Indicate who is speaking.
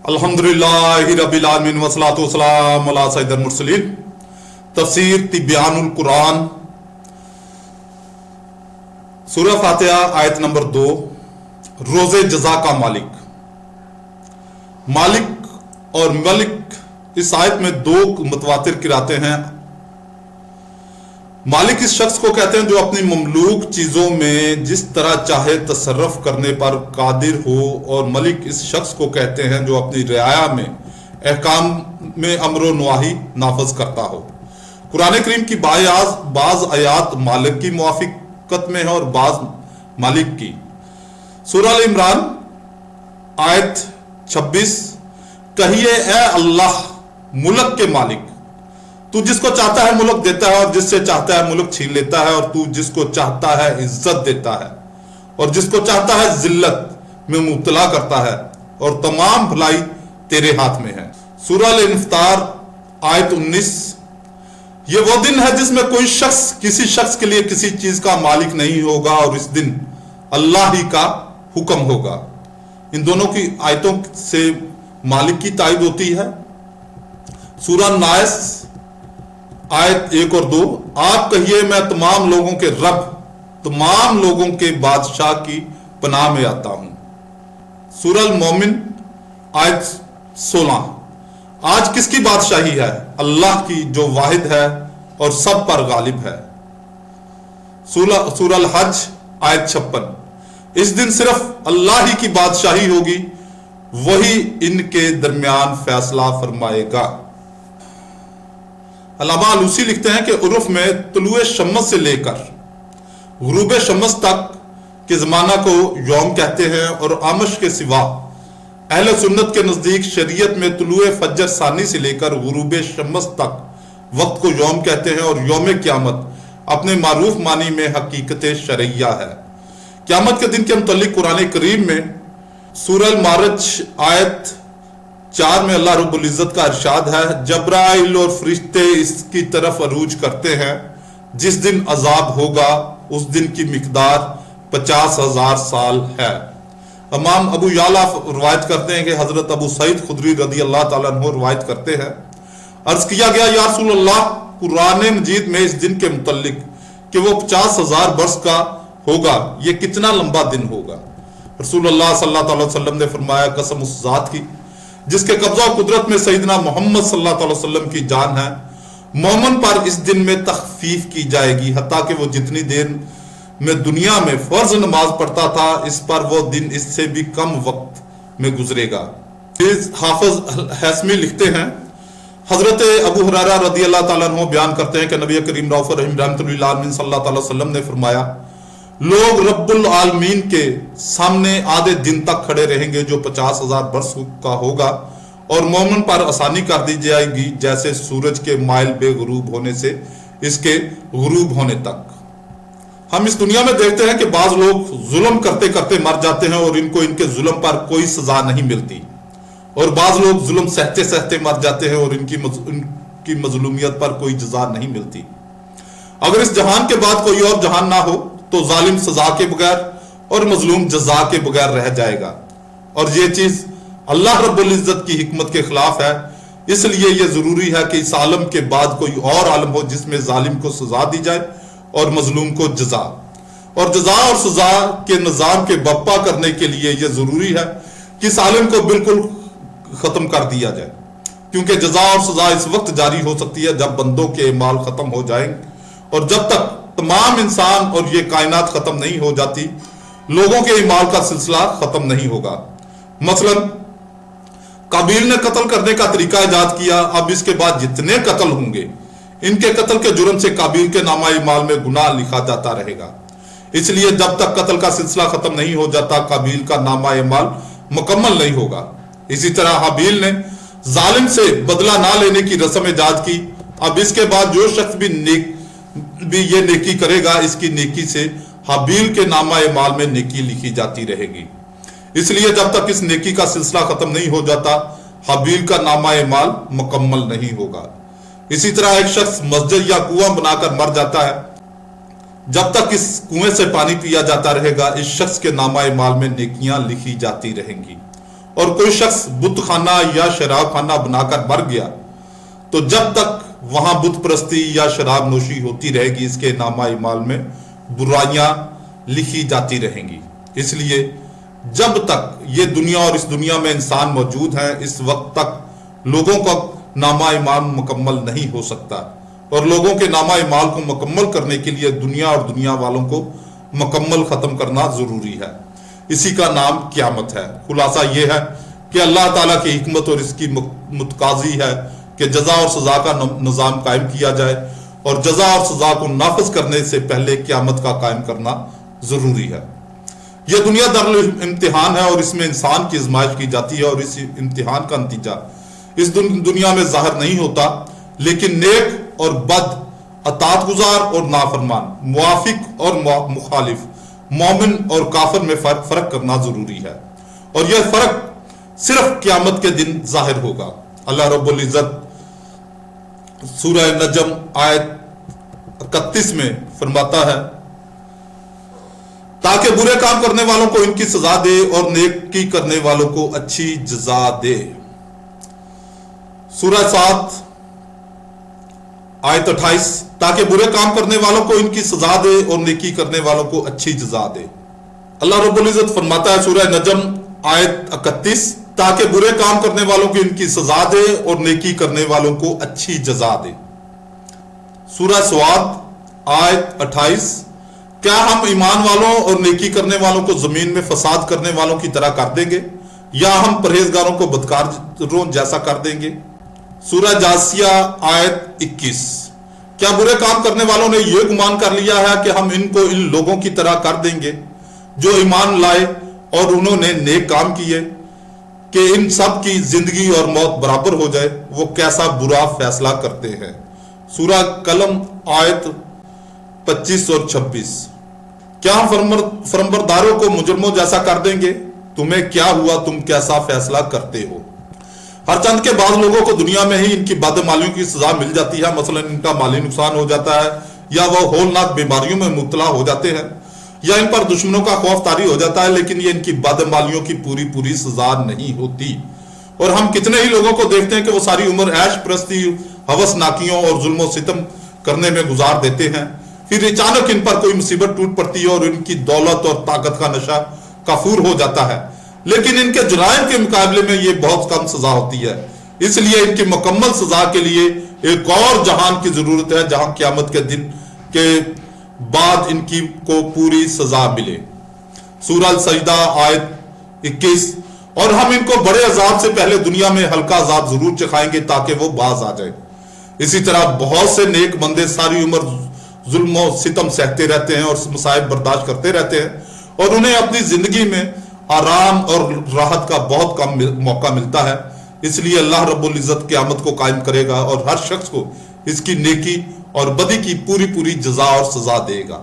Speaker 1: अल्हम्दुलिल्लाहि रब्बिल आलमीन वस्सलातु वस्सलाम अला सय्यिदिल मुरसलीन। तफसीर तिब्यानुल कुरान, सूरह फातिहा आयत नंबर 2। रोज़े जज़ा का मालिक। मालिक और मलिक इस आयत में दो मुतवातिर किराते हैं। मालिक इस शख्स को कहते हैं जो अपनी ममलूक चीजों में जिस तरह चाहे तसर्रुफ करने पर कादिर हो, और मलिक इस शख्स को कहते हैं जो अपनी रियाया में अहकाम में अमर नवाही नाफज करता हो। कुरान करीम की बाज आयात मालिक की मुआफिकत में है और बाज मालिक की। सूरह अल इमरान आयत 26, कहिए ए अल्लाह मुल्क के मालिक, तू जिसको चाहता है मुल्क देता है और जिससे चाहता है मुल्क छीन लेता है, और तू जिसको चाहता है इज्जत देता है और जिसको चाहता है जिल्लत में मुब्तला करता है, और तमाम भलाई तेरे हाथ में है। सूरह अल-इंफतार आयत 19, ये वो दिन है जिसमें कोई शख्स किसी शख्स के लिए किसी चीज का मालिक नहीं होगा, और इस दिन अल्लाह ही का हुक्म होगा। इन दोनों की आयतों से मालिक की तायद होती है। सूरह नास आयत 1 और 2, आप कहिए मैं तमाम लोगों के रब, तमाम लोगों के बादशाह की पनाह में आता हूं। सूरह अल मोमिन आयत 16, आज किसकी बादशाही है? अल्लाह की जो वाहिद है और सब पर गालिब है। सूरह अल हज आयत 56, इस दिन सिर्फ अल्लाह ही की बादशाही होगी, वही इनके दरमियान फैसला फरमाएगा। अल्लामा अलूसी लिखते हैं कि उर्फ में तुलुए शम्स से लेकर गुरूब शम्स तक के जमाना को यौम कहते हैं, और आमश के सिवा अहले सुन्नत के नजदीक शरीयत में तुलुए फज्र सानी से लेकर गुरूब शम्स तक वक्त को यौम कहते हैं, और यौम क़यामत अपने मारूफ मानी में हकीकत शरैया है। क़यामत के दिन के मुतल्लिक कुरान करीम में सूरह अल मारज आयत 4 में अल्लाह रब्बुल इज्जत का इरशाद है, जब्राइल और फरिश्ते इसकी तरफ अरूज करते हैं, जिस दिन अजाब होगा उस दिन की मिकदार 50,000 साल है। इमाम अबू याला रवायत करते हैं कि हजरत अबू सईद खुदरी रदी अल्लाह ताला अन्हु रवायत करते हैं, अर्ज किया गया या रसूल अल्लाह, कुरान मजीद में इस दिन के मुतल्लिक कि वो 50,000 बरस का होगा, ये कितना लंबा दिन होगा? रसूल अल्लाह सल्लल्लाहु अलैहि वसल्लम ने फरमाया, कसम उस जात की जिसके कब्जा कुदरत में सईदना मोहम्मद सल्लल्लाहु अलैहि वसल्लम की जान है, मोमन पर इस दिन में तखफीफ की जाएगी, हत्ता कि वो जितनी देर में दुनिया में फर्ज नमाज पढ़ता था, इस पर वो दिन इससे भी कम वक्त में गुजरेगा। हाफिज हैसमी लिखते हैं, हजरत अबू हुरैरा रदी अल्लाह ताला अन्हु बयान करते हैं कि नबी करीम रऊफ रहीम रहमतुल्लिल लिल आलमीन सल्लल्लाहु अलैहि वसल्लम ने फरमाया, लोग रब्बुल आलमीन के सामने आधे दिन तक खड़े रहेंगे जो 50,000 बरस का होगा, और मोमिन पर आसानी कर दी जाएगी जैसे सूरज के माइल बेगरूब होने से इसके गुरूब होने तक। हम इस दुनिया में देखते हैं कि बाज लोग जुल्म करते करते मर जाते हैं और इनको इनके जुल्म पर कोई सजा नहीं मिलती, और बाज लोग जुल्म सहते सहते मर जाते हैं और इनकी मजलूमियत पर कोई जजा नहीं मिलती। अगर इस जहान के बाद कोई और जहान ना हो तो जालिम सजा के बगैर और मजलूम जजा के बगैर रह जाएगा, और ये चीज अल्लाह रब्बुल इज्जत की हिकमत के खिलाफ है। इसलिए यह जरूरी है कि इस आलम के बाद कोई और आलम हो जिसमें जालिम को सजा दी जाए और मजलूम को जजा, और जजा और सजा के निजाम के बप्पा करने के लिए यह जरूरी है कि इस आलम को बिल्कुल खत्म कर दिया जाए, क्योंकि जजा और सजा इस वक्त जारी हो सकती है जब बंदों के माल खत्म हो जाएंगे, और जब तक तमाम इंसान और ये कायनात खत्म नहीं हो जाती, लोगों के ईमाल का सिलसिला खत्म नहीं होगा। मसलन काबिल ने कत्ल करने का तरीका इजाद किया, अब इसके बाद जितने कत्ल होंगे इनके कत्ल के जुर्म से काबिल के नामा ईमाल में गुनाह लिखा जाता रहेगा। इसलिए जब तक कत्ल का सिलसिला खत्म नहीं हो जाता, काबिल का नामा ईमाल मुकम्मल नहीं होगा। इसी तरह हाबिल ने जालिम से बदला ना लेने की रस्म इजाद की, अब इसके बाद जो शख्स भी ये नेकी करेगा, इसकी नेकी से हाबील के नामा माल में नेकी लिखी जाती रहेगी। इसलिए जब तक इस नेकी का सिलसिला खत्म नहीं हो जाता, हाबील का नामा माल मुकम्मल नहीं होगा। इसी तरह एक शख्स मस्जिद या कुआं बनाकर मर जाता है, जब तक इस कुएं से पानी पिया जाता रहेगा, इस शख्स के नामा माल में नेकियां लिखी जाती रहेंगी, اور کوئی شخص بت خانہ یا شراب خانہ بنا کر مر گیا تو جب تک وہاں بت پرستی یا شراب نوشی ہوتی رہے گی اس کے نامہ اعمال میں برائیاں لکھی جاتی رہیں گی۔ اس لیے جب تک یہ دنیا اور اس دنیا میں انسان موجود ہیں اس وقت تک لوگوں کا نامہ اعمال مکمل نہیں ہو سکتا، اور لوگوں کے نامہ اعمال کو مکمل کرنے کے لیے دنیا اور دنیا والوں کو مکمل ختم کرنا ضروری ہے۔ اسی کا نام قیامت ہے۔ خلاصہ یہ ہے کہ اللہ تعالیٰ کی حکمت اور اس کی متقاضی ہے کہ جزا اور سزا کا نظام قائم کیا جائے، اور جزا اور سزا کو نافذ کرنے سے پہلے قیامت کا قائم کرنا ضروری ہے۔ یہ دنیا دارالامتحان ہے اور اس میں انسان کی آزمائش کی جاتی ہے، اور اس امتحان کا نتیجہ اس دنیا میں ظاہر نہیں ہوتا، لیکن نیک اور بد، اطاعت گزار اور نافرمان، موافق اور مخالف، مومن اور کافر میں فرق کرنا ضروری ہے، اور یہ فرق صرف قیامت کے دن ظاہر ہوگا۔ اللہ رب العزت سورہ نجم آیت 31 میں فرماتا ہے تاکہ برے کام کرنے والوں کو ان کی سزا دے اور نیکی کرنے والوں کو اچھی جزا دے۔ سورہ 7 آیت 28 تاکہ برے کام کرنے والوں کو ان کی سزا دے اور نیکی کرنے والوں کو اچھی جزا دے۔ اللہ رب العزت فرماتا ہے سورہ نجم آیت 31 تاکہ برے کام کرنے والوں کو ان کی سزا دے اور نیکی کرنے والوں کو اچھی جزا دے۔ سورہ سواد آیت 28 کیا ہم ایمان والوں اور نیکی کرنے والوں کو زمین میں فساد کرنے والوں کی طرح کر دیں گے، یا ہم پرہیزگاروں کو بدکاروں جیسا کر دیں گے؟ سورہ جاسیہ آیت 21 کیا برے کام کرنے والوں نے یہ گمان کر لیا ہے کہ ہم ان کو ان لوگوں کی طرح کر دیں گے جو ایمان لائے اور انہوں نے نیک کام کیے، کہ ان سب کی زندگی اور موت برابر ہو جائے؟ وہ کیسا برا فیصلہ کرتے ہیں۔ سورہ قلم آیت 25 اور 26 کیا ہم فرمبرداروں کو مجرموں جیسا کر دیں گے؟ تمہیں کیا ہوا، تم کیسا فیصلہ کرتے ہو؟ ہر چند کے بعض لوگوں کو دنیا میں ہی ان کی بدعمالیوں کی سزا مل جاتی ہے، مثلا ان کا مالی نقصان ہو جاتا ہے، یا وہ ہولناک بیماریوں میں مبتلا ہو جاتے ہیں، یا ان پر دشمنوں کا خوف طاری ہو جاتا ہے، لیکن یہ ان کی بدعمالیوں کی پوری سزا نہیں ہوتی۔ اور ہم کتنے ہی لوگوں کو دیکھتے ہیں کہ وہ ساری عمر عیش پرستی، ہوس ناکیوں اور ظلم و ستم کرنے میں گزار دیتے ہیں، پھر اچانک ان پر کوئی مصیبت ٹوٹ پڑتی ہے اور ان کی دولت اور طاقت کا نشہ کافور ہو جاتا ہے، لیکن ان کے جرائم کے مقابلے میں یہ بہت کم سزا ہوتی ہے۔ اس لیے ان کی مکمل سزا کے لیے ایک اور جہان کی ضرورت ہے جہاں قیامت کے دن کے بعد ان کی کو پوری سزا ملے۔ سورہ سجدہ آیت 21 اور ہم ان کو بڑے عذاب سے پہلے دنیا میں ہلکا عذاب ضرور چکھائیں گے تاکہ وہ باز آ جائے۔ اسی طرح بہت سے نیک بندے ساری عمر ظلم و ستم سہتے رہتے ہیں اور مصائب برداشت کرتے رہتے ہیں، اور انہیں اپنی زندگی میں آرام اور راحت کا بہت کم موقع ملتا ہے۔ اس لیے اللہ رب العزت قیامت کو قائم کرے گا اور ہر شخص کو اس کی نیکی اور بدی کی پوری جزا اور سزا دے گا۔